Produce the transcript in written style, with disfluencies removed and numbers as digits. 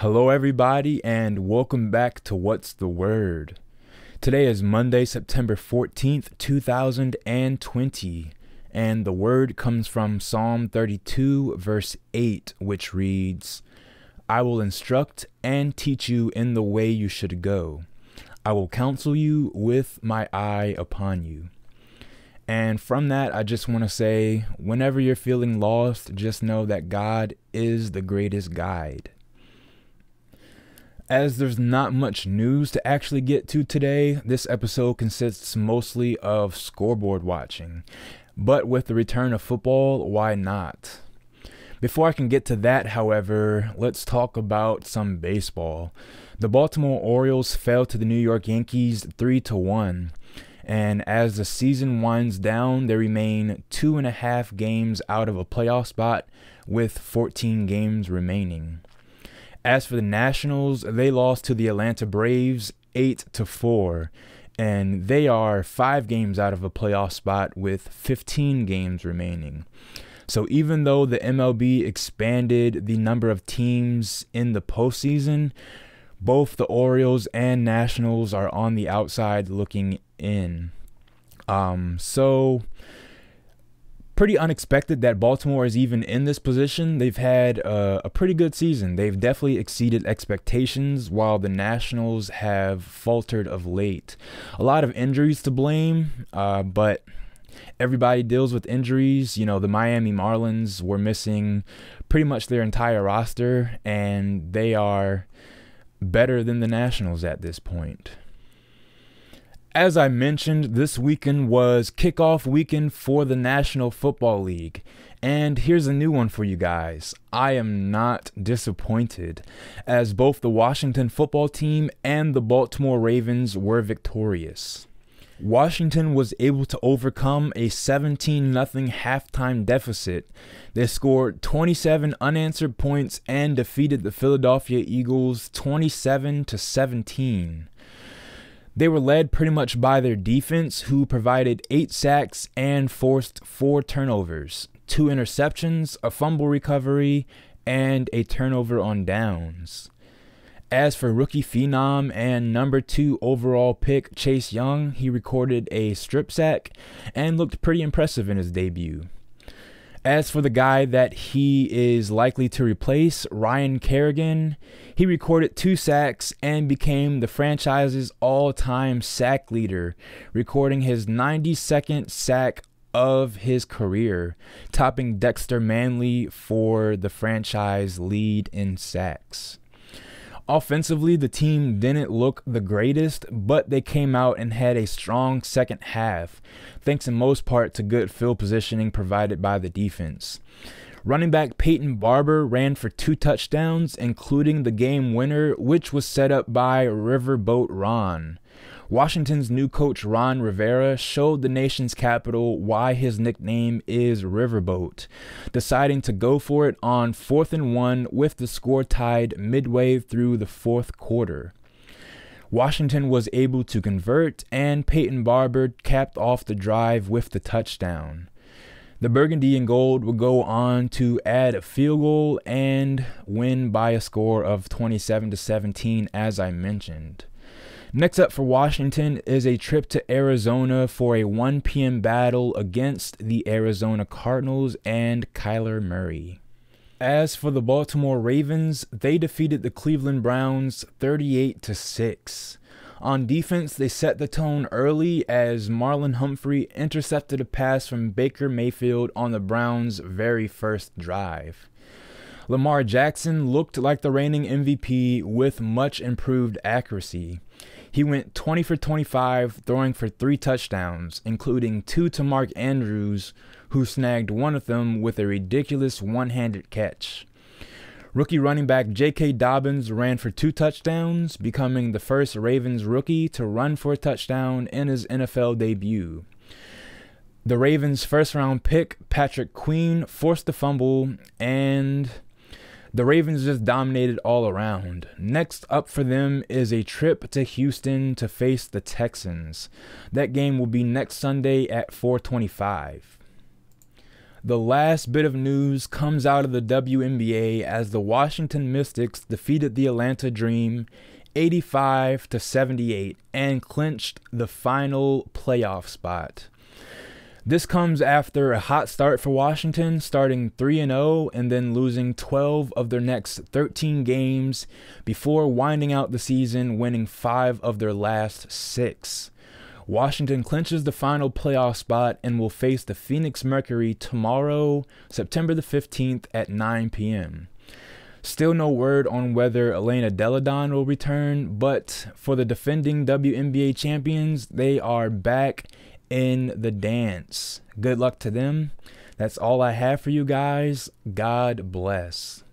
Hello, everybody, and welcome back to What's the Word? Today is Monday, September 14th, 2020, and the word comes from Psalm 32, verse 8, which reads, I will instruct and teach you in the way you should go. I will counsel you with my eye upon you. And from that, I just want to say, whenever you're feeling lost, just know that God is the greatest guide. As there's not much news to actually get to today, this episode consists mostly of scoreboard watching. But with the return of football, why not? Before I can get to that, however, let's talk about some baseball. The Baltimore Orioles fell to the New York Yankees 3-1. And as the season winds down, they remain 2.5 games out of a playoff spot with 14 games remaining. As for the Nationals, they lost to the Atlanta Braves 8-4, and they are 5 games out of a playoff spot with 15 games remaining. So even though the MLB expanded the number of teams in the postseason, both the Orioles and Nationals are on the outside looking in. So pretty unexpected that Baltimore is even in this position. They've had a pretty good season. They've definitely exceeded expectations, while the Nationals have faltered of late. A lot of injuries to blame, but everybody deals with injuries. You know, the Miami Marlins were missing pretty much their entire roster, and they are better than the Nationals at this point. As I mentioned, this weekend was kickoff weekend for the National Football League. And here's a new one for you guys. I am not disappointed, as both the Washington football team and the Baltimore Ravens were victorious. Washington was able to overcome a 17-0 halftime deficit. They scored 27 unanswered points and defeated the Philadelphia Eagles 27-17. They were led pretty much by their defense, who provided 8 sacks and forced 4 turnovers, 2 interceptions, a fumble recovery, and a turnover on downs. As for rookie phenom and number 2 overall pick Chase Young, he recorded a strip sack and looked pretty impressive in his debut. As for the guy that he is likely to replace, Ryan Kerrigan, he recorded 2 sacks and became the franchise's all-time sack leader, recording his 92nd sack of his career, topping Dexter Manley for the franchise lead in sacks. Offensively, the team didn't look the greatest, but they came out and had a strong second half, thanks in most part to good field positioning provided by the defense. Running back Peyton Barber ran for 2 touchdowns, including the game winner, which was set up by Riverboat Ron. Washington's new coach Ron Rivera showed the nation's capital why his nickname is Riverboat, deciding to go for it on 4th and 1 with the score tied midway through the 4th quarter. Washington was able to convert, and Peyton Barber capped off the drive with the touchdown. The Burgundy and Gold would go on to add a field goal and win by a score of 27-17, as I mentioned. Next up for Washington is a trip to Arizona for a 1 p.m. battle against the Arizona Cardinals and Kyler Murray. As for the Baltimore Ravens, they defeated the Cleveland Browns 38-6. On defense, they set the tone early as Marlon Humphrey intercepted a pass from Baker Mayfield on the Browns' very first drive. Lamar Jackson looked like the reigning MVP with much improved accuracy. He went 20 for 25, throwing for 3 touchdowns, including 2 to Mark Andrews, who snagged one of them with a ridiculous one-handed catch. Rookie running back J.K. Dobbins ran for 2 touchdowns, becoming the first Ravens rookie to run for a touchdown in his NFL debut. The Ravens' first-round pick, Patrick Queen, forced the fumble, and the Ravens just dominated all around. Next up for them is a trip to Houston to face the Texans. That game will be next Sunday at 4:25. The last bit of news comes out of the WNBA as the Washington Mystics defeated the Atlanta Dream 85-78 and clinched the final playoff spot. This comes after a hot start for Washington, starting 3-0 and then losing 12 of their next 13 games before winding out the season winning 5 of their last 6. Washington clinches the final playoff spot and will face the Phoenix Mercury tomorrow, September the 15th at 9 p.m. Still no word on whether Elena Deladon will return, but for the defending WNBA champions, they are back in the dance. Good luck to them. That's all I have for you guys. God bless.